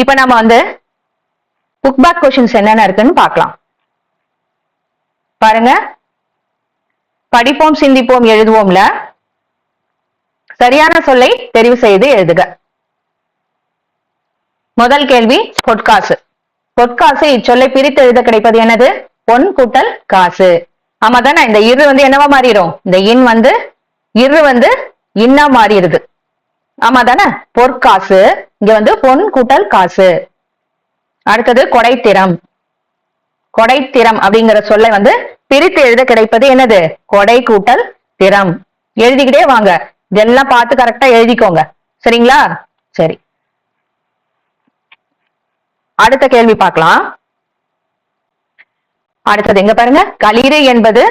இப்ப நம்ம வந்து புக் பேக் கொஸ்டின்ஸ் என்னென்ன இருக்குன்னு பார்க்கலாம். பாருங்க, படிப்போம் சிந்திப்போம் எழுதுவோம்ல சரியான சொல்லை தெரிவு செய்து எழுதுக. முதல் கேள்வி பொற்காசு. பொற்காசு இச்சொல்லை பிரித்து எழுத கிடைப்பது என்னது? பொன் கூட்டல் காசு. ஆமா தானே? இந்த இரு வந்து என்னவா மாறிடும்? இந்த இன் வந்து இரு வந்து இன்னா மாறிடுது. ஆமா தானே? பொற்காசு இங்க வந்து பொன் கூட்டல் காசு. அடுத்தது கொடைத்திறம். கொடைத்திறம் அப்படிங்கிற சொல்லை வந்து பிரித்து எழுத கிடைப்பது என்னது? கொடை கூட்டல் திறம். எழுதிக்கிட்டே வாங்க, இதெல்லாம் பார்த்து கரெக்டா எழுதிக்கோங்க. சரிங்களா? சரி, அடுத்த கேள்வி பார்க்கலாம். அடுத்தது எங்க பாருங்க, களிறு என்பது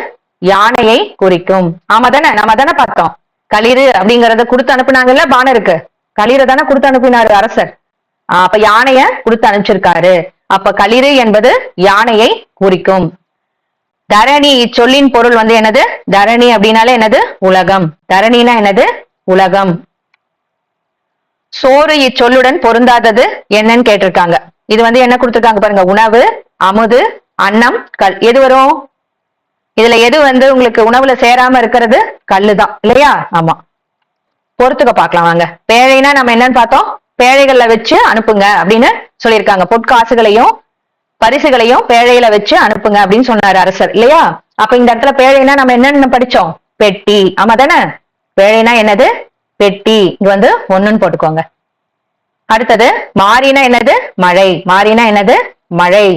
யானையை குறிக்கும். ஆமா தானே? நம்ம தானே பார்த்தோம். களிறு அப்படிங்கறத கொடுத்து அனுப்புனாங்கல்ல, பாணருக்கு களிறு தானே கொடுத்து அனுப்பினாரு அரசர். அப்ப யானைய கொடுத்து அனுப்பிச்சிருக்காரு. அப்ப களிறு என்பது யானையை குறிக்கும். தரணி இச்சொல்லின் பொருள் வந்து என்னது? தரணி அப்படின்னாலே என்னது? உலகம். தரணினா என்னது? உலகம். சோறு இச்சொல்லுடன் பொருந்தாதது என்னன்னு கேட்டிருக்காங்க. இது வந்து என்ன கொடுத்திருக்காங்க பாருங்க, உணவு, அமுது, அன்னம், கல். எது வரும் இதுல? எது வந்து உங்களுக்கு உணவுல சேராம இருக்கிறது? கல்லுதான் இல்லையா? ஆமா, பொறுத்துக்க பார்க்கலாம் வாங்க. பேழைனா நம்ம என்னன்னு பார்த்தோம், பேழைகள்ல வச்சு அனுப்புங்க அப்படின்னு சொல்லியிருக்காங்க. பொற்காசுகளையும் பரிசுகளையும் பேழையில வச்சு அனுப்புங்க அப்படின்னு சொன்னாரு அரசர் இல்லையா? அப்ப இந்த இடத்துல பேழைனா நம்ம என்னன்னு படிச்சோம்? பெட்டி. ஆமா தானே? பேழைனா என்னது? பெட்டி. இது வந்து ஒண்ணுன்னு போட்டுக்கோங்க. அடுத்தது மாறினா என்னது? மழை. மாறினா என்னது? மழை.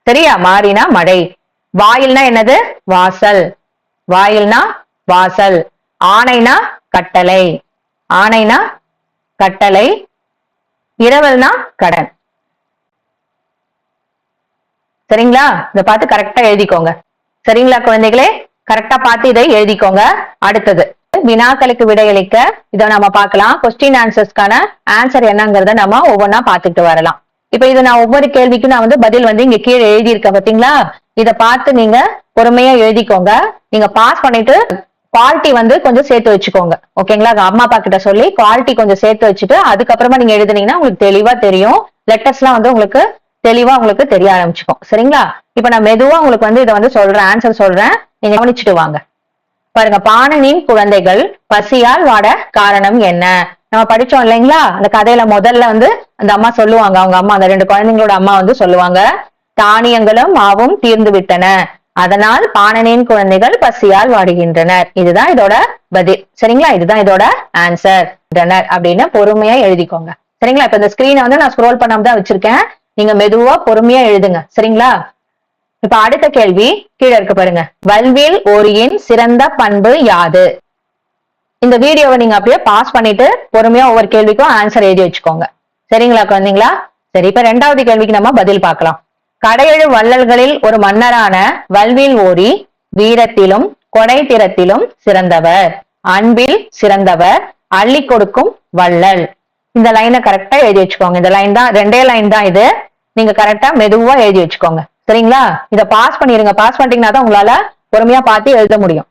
சரியா? மாறினா மழை. வாயில்னா என்னது? வாசல். வாயில்னா வாசல். ஆணைனா கட்டளை. ஆணைனா கட்டளை. இரவல்னா கடன். சரிங்களா? இதை பார்த்து கரெக்டா எழுதிக்கோங்க. சரிங்களா குழந்தைகளே? கரெக்டா பார்த்து இதை எழுதிக்கோங்க. அடுத்தது வினாக்களுக்கு விடையளிக்க இதை நம்ம பார்க்கலாம். கொஸ்டின் ஆன்சர்ஸ்க்கான ஆன்சர் என்னங்கிறத நம்ம ஒவ்வொன்னா பார்த்துட்டு வரலாம். இப்ப இது நான் ஒவ்வொரு கேள்விக்கும் நான் வந்து பதில் வந்து இங்க கீழே எழுதியிருக்கேன் பாத்தீங்களா? இதை பார்த்து நீங்க பொறுமையா எழுதிக்கோங்க. நீங்க பாஸ் பண்ணிட்டு குவாலிட்டி வந்து கொஞ்சம் சேர்த்து வச்சுக்கோங்க. ஓகேங்களா? அம்மா அப்பா கிட்ட சொல்லி குவாலிட்டி கொஞ்சம் சேர்த்து வச்சுட்டு அதுக்கப்புறமா நீங்க எழுதுனீங்கன்னா உங்களுக்கு தெளிவா தெரியும். லெட்டர்ஸ் எல்லாம் வந்து உங்களுக்கு தெளிவா உங்களுக்கு தெரிய ஆரம்பிச்சுக்கும். சரிங்களா? இப்ப நான் மெதுவா உங்களுக்கு வந்து இதை வந்து சொல்றேன், ஆன்சர் சொல்றேன், நீங்க கவனிச்சுட்டு வாங்க. பாருங்க, பாணனின் குழந்தைகள் பசியால் வாட காரணம் என்ன? நம்ம படிச்சோம் இல்லைங்களா? அந்த கதையில முதல்ல வந்து அந்த அம்மா சொல்லுவாங்க, அவங்க அம்மா, அந்த 2 குழந்தைங்களோட அம்மா வந்து சொல்லுவாங்க, தானியங்களும் மாவும் தீர்ந்து விட்டன, அதனால் பாணனின் குழந்தைகள் பசியால் வாடுகின்றனர். இதுதான் இதோட பதில். சரிங்களா? இதுதான் இதோட ஆன்சர் அப்படின்னு பொறுமையா எழுதிக்கோங்க. சரிங்களா? இப்ப இந்த ஸ்கிரீனை வந்து நான் ஸ்க்ரோல் பண்ணாம தான் வச்சிருக்கேன். நீங்க மெதுவா பொறுமையா எழுதுங்க. சரிங்களா? இப்ப அடுத்த கேள்வி கீழே இருக்கு பாருங்க. வல்வில் ஓரியின் சிறந்த பண்பு யாது? இந்த வீடியோவை நீங்க அப்படியே பாஸ் பண்ணிட்டு பொறுமையா ஒவ்வொரு கேள்விக்கும் ஆன்சர் எழுதி வச்சுக்கோங்க. சரிங்களா குழந்தைங்களா? சரி, இப்ப 2வது கேள்விக்கு நம்ம பதில் பார்க்கலாம். கடையெழு வள்ளல்களில் ஒரு மன்னரான வல்வில் ஓரி வீரத்திலும் கொடைத்திறத்திலும் சிறந்தவர், அன்பில் சிறந்தவர், அள்ளி கொடுக்கும் வள்ளல். இந்த லைனை கரெக்டா எழுதி வச்சுக்கோங்க. இந்த லைன் தான், 2 லைன் தான் இது. நீங்க கரெக்டா மெதுவா எழுதி வச்சுக்கோங்க. சரிங்களா? இதை பாஸ் பண்ணிருங்க. பாஸ் பண்ணிட்டீங்கன்னா தான் உங்களால பொறுமையா பார்த்து எழுத முடியும்.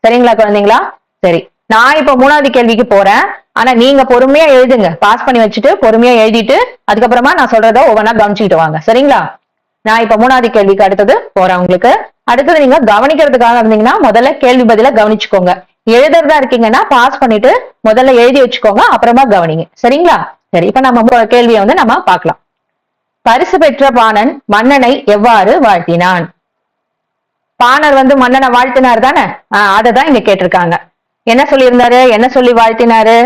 சரிங்களா குழந்தைங்களா? சரி, நான் இப்ப 3வது கேள்விக்கு போறேன். ஆனா நீங்க பொறுமையா எழுதுங்க. பாஸ் பண்ணி வச்சுட்டு பொறுமையா எழுதிட்டு அதுக்கப்புறமா நான் சொல்றத ஒவ்வொன்றா கவனிச்சுக்கிட்டு வாங்க. சரிங்களா? நான் இப்ப 3வது கேள்விக்கு அடுத்தது போறேன். உங்களுக்கு அடுத்தது நீங்க கவனிக்கிறதுக்காக இருந்தீங்கன்னா முதல்ல கேள்வி பதில கவனிச்சுக்கோங்க. எழுதுறதா இருக்கீங்கன்னா பாஸ் பண்ணிட்டு முதல்ல எழுதி வச்சுக்கோங்க, அப்புறமா கவனிங்க. சரிங்களா? சரி, இப்ப நம்ம கேள்வியை வந்து நம்ம பார்க்கலாம். பரிசு பெற்ற பாணன் மன்னனை எவ்வாறு வாழ்த்தினான்? பாணர் வந்து மன்னனை வாழ்த்தினார் தானே? அததான் இங்க கேட்டிருக்காங்க. என்ன சொல்லியிருந்தாரு? என்ன சொல்லி வாழ்த்தினாரு?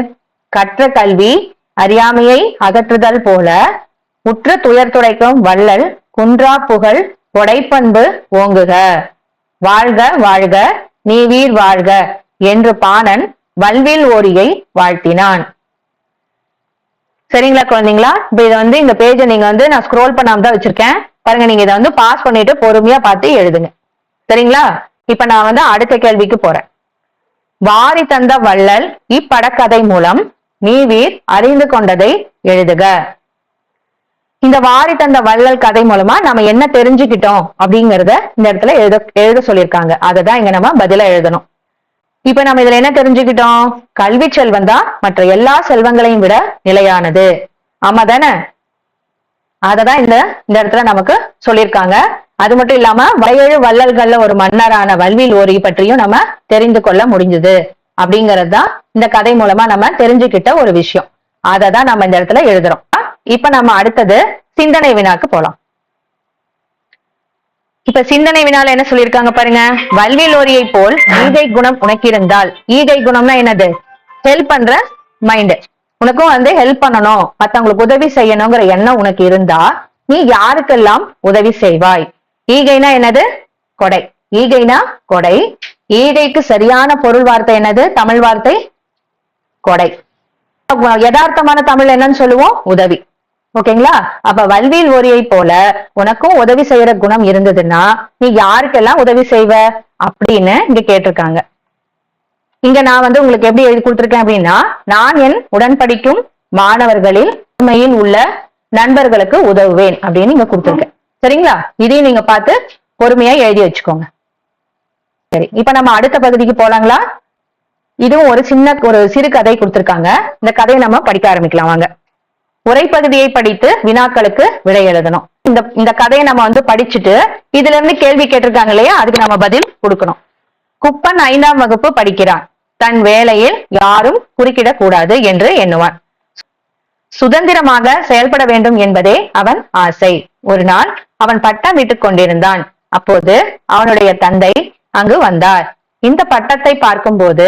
கற்ற கல்வி அறியாமையை அகற்றுதல் போல உற்ற துயர் துடைக்கும் வள்ளல் குன்றா புகழ் கொடைப்பண்பு ஓங்குக, வாழ்க வாழ்க நீவீர் வாழ்க என்று பாணன் வல்வில் ஓரியை வாழ்த்தினான். சரிங்களா குழந்தைங்களா? இப்ப இதை வந்து இந்த பேஜை நீங்க வந்து நான் ஸ்க்ரோல் பண்ணாம தான் வச்சிருக்கேன் பாருங்க. நீங்க இதை வந்து பாஸ் பண்ணிட்டு பொறுமையா பார்த்து எழுதுங்க. சரிங்களா? இப்ப நான் வந்து அடுத்த கேள்விக்கு போறேன். வாரி தந்த வள்ளல் இப்படக்கதை மூலம் நீவீர் அறிந்து கொண்டதை எழுதுக. இந்த வாரி தந்த வள்ளல் கதை மூலமா நம்ம என்ன தெரிஞ்சுக்கிட்டோம் அப்படிங்கறத இந்த இடத்துல எழுத சொல்லியிருக்காங்க. அததான் இங்க நம்ம பதிலா எழுதணும். இப்ப நம்ம இதுல என்ன தெரிஞ்சுக்கிட்டோம்? கல்வி செல்வம் தான் மற்ற எல்லா செல்வங்களையும் விட நிலையானது. ஆமா தானே? அததான் இந்த இடத்துல நமக்கு சொல்லியிருக்காங்க. அது மட்டும் இல்லாம 17 வள்ளல்கள்ல ஒரு மன்னரான வல்வில் ஓரி பற்றியும் நம்ம தெரிந்து கொள்ள முடிஞ்சது அப்படிங்கிறது தான் இந்த கதை மூலமா நம்ம தெரிஞ்சுக்கிட்ட ஒரு விஷயம். அததான் நம்ம இந்த இடத்துல எழுதுறோம். இப்ப நம்ம அடுத்தது சிந்தனை வினாக்கு போலாம். இப்ப சிந்தனை வினால என்ன சொல்லியிருக்காங்க பாருங்க. வல்வில் ஓரியை போல் ஈகை குணம் உனக்கு இருந்தால், ஈகை குணம்னா என்னது? ஹெல்ப் பண்ற மைண்ட். உனக்கும் ஹெல்ப் பண்ணணும், மத்தவங்களுக்கு உதவி செய்யணுங்கிற எண்ணம் உனக்கு இருந்தா நீ யாருக்கெல்லாம் உதவி செய்வாய்? ஈகைனா என்னது? கொடை. ஈகைனா கொடை. ஈகைக்கு சரியான பொருள் வார்த்தை என்னது? தமிழ் வார்த்தை கொடை. யதார்த்தமான தமிழ் என்னன்னு சொல்லுவோம்? உதவி. ஓகேங்களா? அப்ப வல்வில் ஓரியை போல உனக்கும் உதவி செய்யற குணம் இருந்ததுன்னா நீ யாருக்கெல்லாம் உதவி செய்வ அப்படின்னு இங்க கேட்டிருக்காங்க. இங்க நான் உங்களுக்கு எப்படி எழுதி கொடுத்திருக்கேன் அப்படின்னா, நான் என் உடன் படிக்கும் மாணவர்களில் உண்மையில் உள்ள நண்பர்களுக்கு உதவுவேன் அப்படின்னு இங்க கொடுத்திருக்கேன். சரிங்களா? இதையும் நீங்க பார்த்து பொறுமையா எழுதி வச்சுக்கோங்க. சரி, இப்ப நம்ம அடுத்த பகுதிக்கு போலாங்களா? இதுவும் ஒரு சிறு கதை கொடுத்திருக்காங்க. இந்த கதையை நம்ம படிக்க ஆரம்பிக்கலாம் வாங்க. உரைப்பகுதியை படித்து வினாக்களுக்கு விடை எழுதணும். இந்த கதையை நம்ம படிச்சுட்டு இதுல இருந்து கேள்வி கேட்டிருக்காங்க இல்லையா, அதுக்கு நம்ம பதில் கொடுக்கணும். குப்பன் 5ஆம் வகுப்பு படிக்கிறான். தன் வேலையில் யாரும் குறுக்கிடக் கூடாது என்று எண்ணுவான். சுதந்திரமாக செயல்பட வேண்டும் என்பதே அவன் ஆசை. ஒரு நாள் அவன் பட்டம் விட்டுக் கொண்டிருந்தான். அப்போது அவனுடைய தந்தை அங்கு வந்தார். இந்த பட்டத்தை பார்க்கும்போது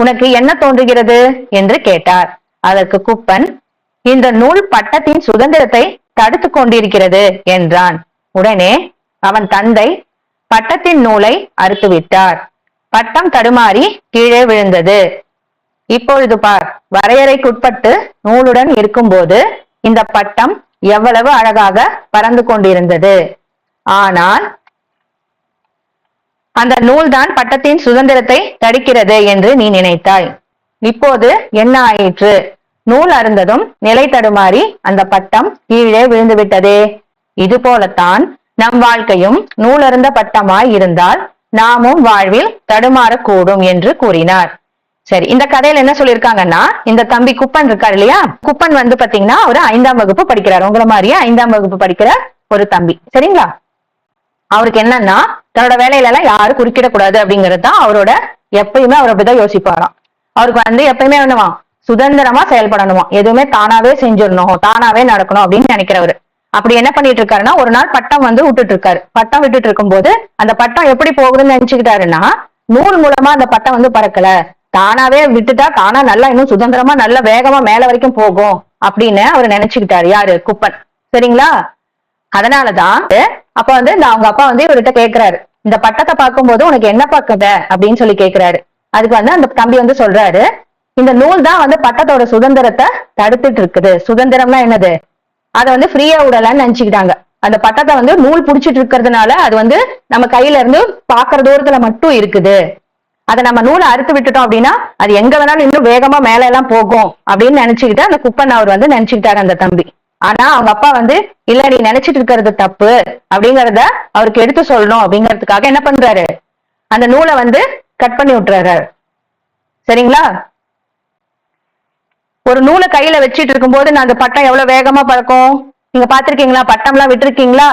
உனக்கு என்ன தோன்றுகிறது என்று கேட்டார். அதற்கு குப்பன், இந்த நூல் பட்டத்தின் சுதந்திரத்தை தடுத்து கொண்டிருக்கிறது என்றான். உடனே அவன் தந்தை பட்டத்தின் நூலை அறுத்துவிட்டார். பட்டம் தடுமாறி கீழே விழுந்தது. இப்பொழுது பார், வரையறைக்குட்பட்டு நூலுடன் இருக்கும்போது இந்த பட்டம் எவ்வளவு அழகாக பறந்து கொண்டிருந்தது. ஆனால் அந்த நூல்தான் பட்டத்தின் சுதந்திரத்தை தடுக்கிறது என்று நீ நினைத்தாய். இப்போது என்ன ஆயிற்று? நூல் அருந்ததும் நிலை தடுமாறி அந்த பட்டம் கீழே விழுந்து விட்டதே. இது போலத்தான் நம் வாழ்க்கையும் நூலருந்த பட்டமாய் இருந்தால் நாமும் வாழ்வில் தடுமாறக்கூடும் என்று கூறினார். சரி, இந்த கதையில என்ன சொல்லியிருக்காங்கன்னா, இந்த தம்பி குப்பன் இருக்காரு இல்லையா, குப்பன் பாத்தீங்கன்னா அவரு 5ஆம் வகுப்பு படிக்கிறார். உங்களை மாதிரியே 5ஆம் வகுப்பு படிக்கிற ஒரு தம்பி. சரிங்களா? அவருக்கு என்னன்னா, தன்னோட வேலையில எல்லாம் யாரும் குறுக்கிடக்கூடாது அப்படிங்கிறது தான் அவரோட எப்பயுமே அவர் அப்படிதான் யோசிப்பாராம். அவருக்கு எப்பயுமே என்னவா, சுதந்திரமா செயல்படணுமா, எதுவுமே தானாவே செஞ்சிடணும், தானாவே நடக்கணும் அப்படின்னு நினைக்கிறவரு. அப்படி என்ன பண்ணிட்டு இருக்காருன்னா, ஒரு நாள் பட்டம் விட்டுட்டு இருக்காரு. பட்டம் விட்டுட்டு இருக்கும் போது அந்த பட்டம் எப்படி போகுதுன்னு நினைச்சுக்கிட்டாருன்னா, நூல் மூலமா அந்த பட்டம் பறக்கல, தானாவே விட்டுட்டா தானா நல்லா இன்னும் சுதந்திரமா நல்ல வேகமா மேல வரைக்கும் போகும் அப்படின்னு அவர் நினைச்சுக்கிட்டாரு. யாரு? குப்பன். சரிங்களா? அதனாலதான் அப்ப இந்த அவங்க அப்பா இவர்கிட்ட கேக்குறாரு, இந்த பட்டத்தை பார்க்கும்போது உனக்கு என்ன பார்க்குத அப்படின்னு சொல்லி கேக்குறாரு. அதுக்கு அந்த தம்பி சொல்றாரு, இந்த நூல் தான் பட்டத்தோட சுதந்திரத்தை தடுத்துட்டு இருக்குது. சுதந்திரம்னா என்னது? அதை ஃப்ரீயா விடலான்னு நினைச்சுக்கிட்டாங்க. அந்த பட்டத்தை நூல் புடிச்சிட்டு இருக்கிறதுனால அது நம்ம கையில இருந்து பாக்குற தூரத்துல மட்டும் இருக்குது. அதை நம்ம நூலை அறுத்து விட்டுட்டோம் அப்படின்னா அது எங்க வேணாலும் இன்னும் வேகமா மேல எல்லாம் போகும் அப்படின்னு நினைச்சுக்கிட்டு அந்த குப்பன் அவர் நினைச்சுக்கிட்டாரு அந்த தம்பி. ஆனா அவங்க அப்பா இல்ல, நீ நினைச்சிட்டு இருக்கிறது தப்பு அப்படிங்கறத அவருக்கு எடுத்து சொல்லணும் அப்படிங்கறதுக்காக என்ன பண்றாரு, அந்த நூலை கட் பண்ணி விட்டுறாரு. சரிங்களா? ஒரு நூலை கையில வச்சிட்டு இருக்கும் போது நான் அந்த பட்டம் எவ்வளவு வேகமா பறக்கும் நீங்க பாத்திருக்கீங்களா? பட்டம் எல்லாம் விட்டுருக்கீங்களா?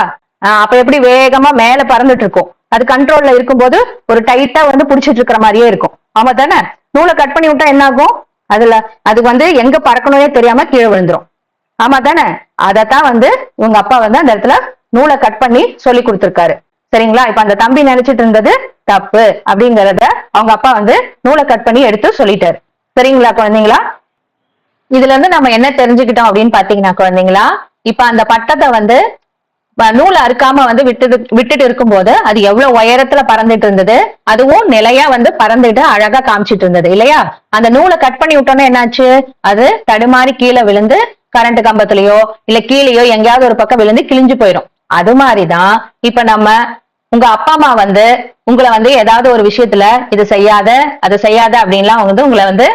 அப்ப எப்படி வேகமா மேல பறந்துட்டு இருக்கும். அது கண்ட்ரோல்ல இருக்கும்போது ஒரு டைட்டா புடிச்சிட்டு இருக்கிற மாதிரியே இருக்கும். ஆமா தானே? நூலை கட் பண்ணி விட்டா என்ன ஆகும்? அது எங்க பறக்கணும்னே தெரியாம கீழே விழுந்துரும். ஆமா தானே? அதத்தான் இவங்க அப்பா அந்த இடத்துல நூலை கட் பண்ணி சொல்லி கொடுத்திருக்காரு. சரிங்களா? இப்ப அந்த தம்பி நினைச்சிட்டு இருந்தது தப்பு அப்படிங்கறத அவங்க அப்பா நூலை கட் பண்ணி எடுத்து சொல்லிட்டாரு. சரிங்களா குழந்தைங்களா? இதுல இருந்து நம்ம என்ன தெரிஞ்சுக்கிட்டோம் அப்படின்னு பாத்தீங்கன்னா குழந்தைங்களா, இப்ப அந்த பட்டத்தை நூல் அறுக்காம விட்டுட்டு இருக்கும் போது அது எவ்வளவு உயரத்துல பறந்துட்டு இருந்தது, அதுவும் நிலையா பறந்துட்டு அழகா காமிச்சிட்டு இருந்தது இல்லையா? அந்த நூலை கட் பண்ணி விட்டோம்னா என்னாச்சு, அது தடுமாறி கீழே விழுந்து கரண்ட் கம்பத்திலயோ இல்ல கீழேயோ எங்கேயாவது ஒரு பக்கம் விழுந்து கிழிஞ்சு போயிடும். அது மாதிரிதான் இப்ப நம்ம உங்க அப்பா அம்மா உங்களை ஏதாவது ஒரு விஷயத்துல இது செய்யாத அதை செய்யாத அப்படின்லாம் உங்களை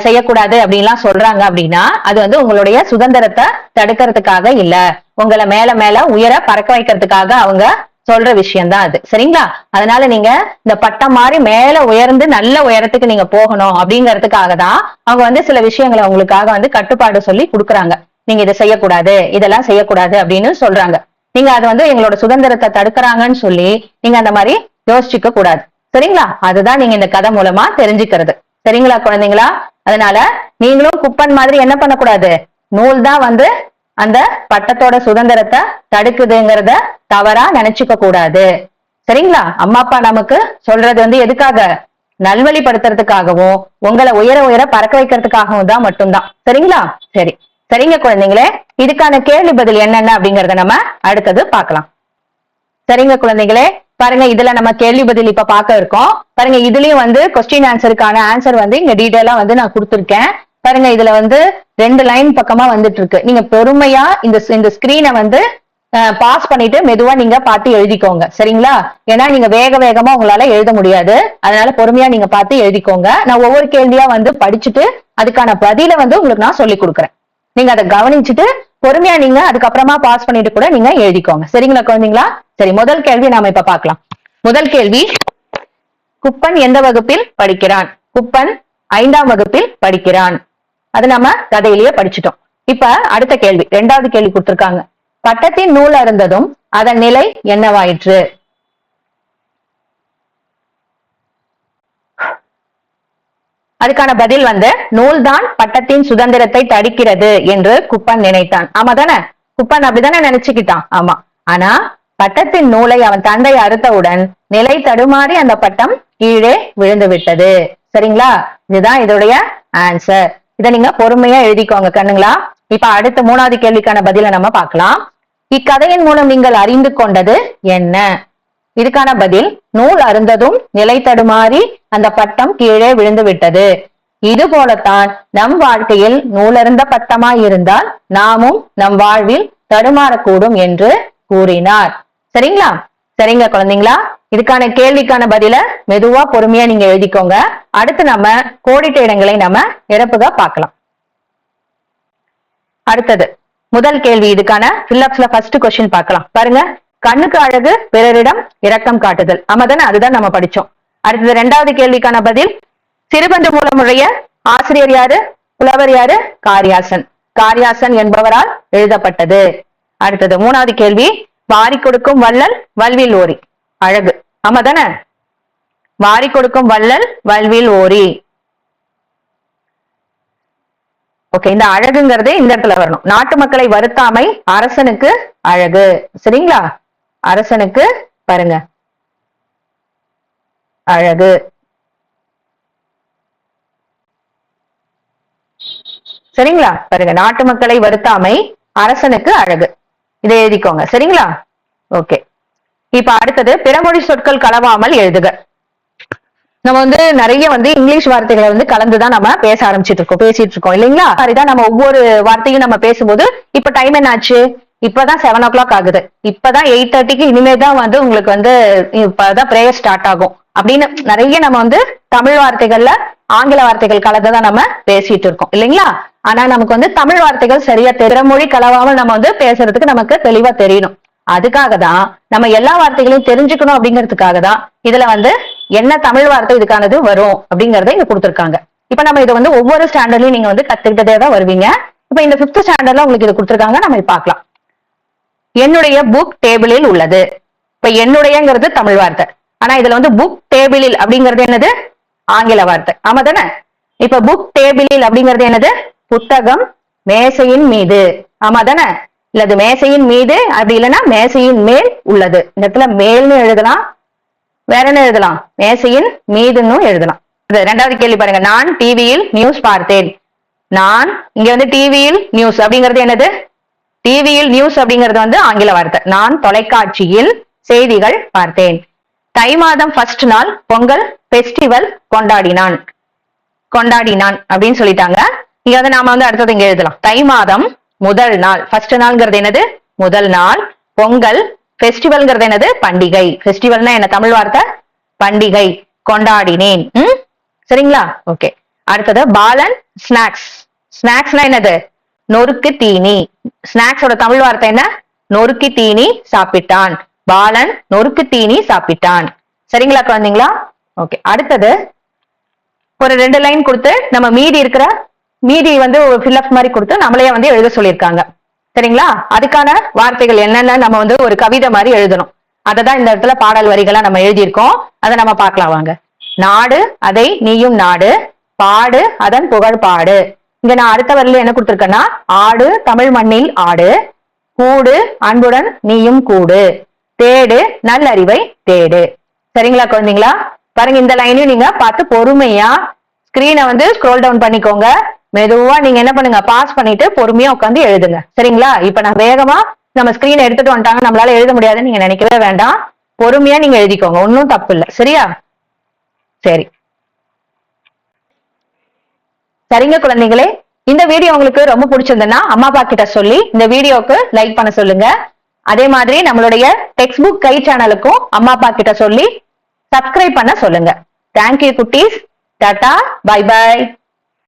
செய்யக்கூடாது அப்படின்லாம் சொல்றாங்க அப்படின்னா அது உங்களுடைய சுதந்திரத்தை தடுக்கிறதுக்காக இல்ல, உங்களை மேல மேல உயர பறக்க வைக்கிறதுக்காக அவங்க சொல்ற விஷயம்தான் அது. சரிங்களா? அதனால நீங்க இந்த பட்டம் மாதிரி மேல உயர்ந்து நல்ல உயரத்துக்கு நீங்க போகணும் அப்படிங்கறதுக்காக தான் அவங்க சில விஷயங்களை உங்களுக்காக கட்டுப்பாடு சொல்லி கொடுக்குறாங்க. நீங்க இதை செய்யக்கூடாது, இதெல்லாம் செய்யக்கூடாது அப்படின்னு சொல்றாங்க. நீங்க அது வந்து எங்களோட சுதந்திரத்தை தடுக்கிறாங்கன்னு சொல்லி நீங்க அந்த மாதிரி யோசிச்சுக்க கூடாது. சரிங்களா? அதுதான் நீங்க இந்த கதை மூலமா தெரிஞ்சுக்கிறது. சரிங்களா குழந்தைங்களா? அதனால நீங்களும் குப்பன் மாதிரி என்ன பண்ணக்கூடாது, நூல் தான் வந்து அந்த பட்டத்தோட சுதந்திரத்தை தடுக்குதுங்கிறத தவறா நினைச்சுக்க கூடாது. சரிங்களா? அம்மா அப்பா நமக்கு சொல்றது வந்து எதுக்காக, நல்வழிப்படுத்துறதுக்காகவும் உங்களை உயர உயர பறக்க வைக்கிறதுக்காகவும் தான் மட்டும்தான். சரிங்களா? சரி, சரிங்க குழந்தைங்களே, இதுக்கான கேள்வி பதில் என்னென்ன அப்படிங்கறத நம்ம அடுத்தது பார்க்கலாம். சரிங்க குழந்தைங்களே, பாருங்க இதுல நம்ம கேள்வி பதில் இப்ப பார்க்க இருக்கோம். பாருங்க இதுலயும் வந்து கொஸ்டின் ஆன்சருக்கான ஆன்சர் வந்து இங்க டீடைலா வந்து நான் கொடுத்திருக்கேன். பாருங்க இதுல வந்து 2 லைன் பக்கமா வந்துட்டு இருக்கு. நீங்க பொறுமையா இந்த ஸ்கிரீனை வந்து பாஸ் பண்ணிட்டு மெதுவா நீங்க பார்த்து எழுதிக்கோங்க. சரிங்களா? ஏன்னா நீங்க வேக வேகமா உங்களால எழுத முடியாது. அதனால பொறுமையா நீங்க பார்த்து எழுதிக்கோங்க. நான் ஒவ்வொரு கேள்வியா வந்து படிச்சுட்டு அதுக்கான பதில வந்து உங்களுக்கு நான் சொல்லி கொடுக்குறேன். நீங்க அதை கவனிச்சுட்டு பொறுமையா நீங்க அதுக்கப்புறமா பாஸ் பண்ணிட்டு கூட நீங்க எழுதிக்கோங்க. சரிங்களா குழந்தைங்களா? சரி, முதல் கேள்வி நாம இப்ப பார்க்கலாம். முதல் கேள்வி, குப்பன் எந்த வகுப்பில் படிக்கிறான்? குப்பன் 5ஆம் வகுப்பில் படிக்கிறான். அது நம்ம கதையிலேயே படிச்சுட்டோம். இப்ப அடுத்த கேள்வி, 2வது கேள்வி கொடுத்திருக்காங்க. பட்டத்தின் நூல் அருந்ததும் அதன் நிலை என்னவாயிற்று? அதுக்கான பதில் வந்து நூல்தான் பட்டத்தின் சுதந்திரத்தை தடுக்கிறது என்று குப்பன் நினைத்தான். ஆமா தானே? குப்பன் அப்படித்தானே நினைச்சுக்கிட்டான். ஆமா. ஆனா பட்டத்தின் நூலை அவன் தந்தை அறுத்தவுடன் நிலை தடுமாறி அந்த பட்டம் கீழே விழுந்து விட்டது. சரிங்களா? இதுதான் இதோடைய ஆன்சர். இதை நீங்க பொறுமையா எழுதிக்கோங்க கண்ணுங்களா. இப்ப அடுத்த 3வது கேள்விக்கான பதில நம்ம பார்க்கலாம். இக்கதையின் மூலம் நீங்கள் அறிந்து கொண்டது என்ன? இதுக்கான பதில், நூல் அருந்ததும் நிலை தடுமாறி அந்த பட்டம் கீழே விழுந்து விட்டது. இது போலத்தான் நம் வாழ்க்கையில் நூலருந்த பட்டமாய் இருந்தால் நாமும் நம் வாழ்வில் தடுமாறக்கூடும் என்று கூறினார். சரிங்களா? சரிங்க குழந்தைங்களா, இதுக்கான கேள்விக்கான பதில மெதுவா பொறுமையா நீங்க எழுதிக்கோங்க. அடுத்து நம்ம கோடிட்ட இடங்களை நம்ம நிரப்புக பார்க்கலாம். அடுத்தது முதல் கேள்வி, இதுக்கான ஃபில்லப்ஸ்ல ஃபர்ஸ்ட் கொஸ்டின் பார்க்கலாம். பாருங்க, கண்ணுக்கு அழகு பிறரிடம் இரக்கம் காட்டுதல். ஆமாதானே? அதுதான் நம்ம படிச்சோம். அடுத்தது 2வது கேள்விக்கான பதில், சிறுபந்து மூலமுடைய ஆசிரியர் யாரு? புலவர் யாரு? காரியாசன். காரியாசன் என்பவரால் எழுதப்பட்டது. அடுத்தது 3வது கேள்வி, வாரி கொடுக்கும் வள்ளல் வல்வில் ஓரி. அழகு. ஆமாதானே? வாரி கொடுக்கும் வள்ளல் வல்வில் ஓரி. ஓகே, இந்த அழகுங்கிறது இந்த இடத்துல வரணும். நாட்டு மக்களை வருத்தாமை அரசனுக்கு அழகு. சரிங்களா? அரசனுக்கு பாருங்க அழகு. சரிங்களா? பாருங்க, நாட்டு மக்களை வருத்தாமை அரசனுக்கு அழகு. இதை எழுதிக்கோங்க. சரிங்களா? ஓகே, இப்ப அடுத்தது பிறமொழி சொற்கள் கலவாமல் எழுதுக. நம்ம வந்து நிறைய வந்து இங்கிலீஷ் வார்த்தைகளை வந்து கலந்துதான் நம்ம பேச பேசிட்டு இருக்கோம் இல்லைங்களா? அதுதான் நம்ம ஒவ்வொரு வார்த்தையும் நம்ம பேசும்போது, இப்ப டைம் என்ன ஆச்சு? இப்பதான் 7 o'clock ஆகுது. இப்பதான் 8:30க்கு இனிமேதான் வந்து உங்களுக்கு வந்து இப்பதான் பிரேயர் ஸ்டார்ட் ஆகும் அப்படின்னு நிறைய நம்ம வந்து தமிழ் வார்த்தைகள்ல ஆங்கில வார்த்தைகள் கலந்துதான் நம்ம பேசிட்டு இருக்கோம் இல்லைங்களா? ஆனா நமக்கு வந்து தமிழ் வார்த்தைகள் சரியா பிறமொழி கலவாமல் நம்ம வந்து பேசுறதுக்கு நமக்கு தெளிவா தெரியணும். அதுக்காக தான் நம்ம எல்லா வார்த்தைகளையும் தெரிஞ்சுக்கணும். அப்படிங்கிறதுக்காக தான் இதுல வந்து என்ன தமிழ் வார்த்தை இதுக்கானது வரும் அப்படிங்கறத இங்க கொடுத்திருக்காங்க. இப்ப நம்ம இதை வந்து ஒவ்வொரு ஸ்டாண்டர்ட்லயும் நீங்க வந்து கத்துக்கிட்டதே தான் வருவீங்க. இப்ப இந்த 5th ஸ்டாண்டர்ட்ல உங்களுக்கு இது கொடுத்திருக்காங்க. நம்ம பார்க்கலாம். என்னுடைய புக் டேபிளில் உள்ளது. இப்ப என்னுடையங்கிறது தமிழ் வார்த்தை. ஆனா இதுல வந்து புக் டேபிளில் அப்படிங்கிறது என்னது? ஆங்கில வார்த்தை. ஆமா தானே? இப்ப புக் டேபிளில் அப்படிங்கிறது என்னது? புத்தகம் மேசையின் மீது. ஆமா தானே? இல்லது மேசையின் மீது, அப்படி இல்லைன்னா மேசையின் மேல் உள்ளது. இந்த இடத்துல மேல்னு எழுதலாம், வேற என்ன எழுதலாம்? மேசையின் மீதுன்னு எழுதலாம். 2வது கேள்வி பாருங்க, நான் டிவியில் நியூஸ் பார்த்தேன். நான் இங்க வந்து டிவியில் நியூஸ் அப்படிங்கிறது என்னது? டிவியில் நியூஸ் அப்படிங்கிறது வந்து ஆங்கில வார்த்தை. நான் தொலைக்காட்சியில் செய்திகள் பார்த்தேன். தை மாதம் 1st நாள் பொங்கல் பெஸ்டிவல் கொண்டாடினான். கொண்டாடினான் அப்படின்னு சொல்லிட்டாங்க. இங்க வந்து நாம வந்து அடுத்தது இங்க எழுதலாம். தை மாதம் முதல் நாள். 1st நாள்ங்கிறது என்னது? முதல் நாள். பொங்கல். பெஸ்டிவல்ங்கிறது என்னது? பண்டிகை. பெஸ்டிவல்னா என்ன தமிழ் வார்த்தை? பண்டிகை. கொண்டாடினேன். சரிங்களா? ஓகே, அடுத்தது பாலன் ஸ்நாக்ஸ். ஸ்நாக்ஸ்னா என்னது? நொறுக்கு தீனி. ஸ்நாக்ஸோட தமிழ் வார்த்தை என்ன? நொறுக்கு தீனி சாப்பிட்டான். பாலன் நொறுக்கு தீனி சாப்பிட்டான். சரிங்களா குழந்தைங்களா? ஓகே, அடுத்தது ஒரு 2 லைன் கொடுத்து நம்ம மீதி இருக்கிற மீதி வந்து ஃபில்அப் மாதிரி கொடுத்து நம்மளையே வந்து எழுத சொல்லியிருக்காங்க. சரிங்களா? அதுக்கான வார்த்தைகள் என்னென்ன நம்ம வந்து ஒரு கவிதை மாதிரி எழுதணும். அதை தான் இந்த இடத்துல பாடல் வரிகளா நம்ம எழுதியிருக்கோம். அதை நம்ம பார்க்கலாம் வாங்க. நாடு அதை நீயும் நாடு, பாடு அதன் புகழ் பாடு. இங்க நான் அடுத்த வரியில என்ன கொடுத்திருக்கேன்னா, ஆடு தமிழ் மண்ணில் ஆடு, கூடு அன்புடன் நீயும் கூடு, தேடு நல்லறிவை தேடு. சரிங்களா குழந்தைங்களா? பாருங்க, இந்த லைனையும் நீங்க பார்த்து பொறுமையா ஸ்கிரீனை வந்து ஸ்க்ரோல் டவுன் பண்ணிக்கோங்க. மெதுவா நீங்க என்ன பண்ணுங்க, பாஸ் பண்ணிட்டு பொறுமையா உட்காந்து எழுதுங்க. சரிங்களா? இப்ப நான் வேகமா நம்ம ஸ்கிரீனை எடுத்துட்டு வந்துட்டாங்க, நம்மளால எழுத முடியாதுன்னு நீங்க நினைக்கவே வேண்டாம். பொறுமையா நீங்க எழுதிக்கோங்க, ஒன்னும் தப்பு இல்லை. சரியா? சரி, சரிங்க குழந்தைகளே, இந்த வீடியோ உங்களுக்கு ரொம்ப பிடிச்சிருந்ததுன்னா அம்மா அப்பா கிட்ட சொல்லி இந்த வீடியோக்கு லைக் பண்ண சொல்லுங்க. அதே மாதிரி நம்மளுடைய டெக்ஸ்ட் புக் கை சேனலுக்கும் அம்மா அப்பா கிட்ட சொல்லி சப்ஸ்கிரைப் பண்ண சொல்லுங்க. தேங்க்யூ குட்டீஸ். டாடா, பை பை.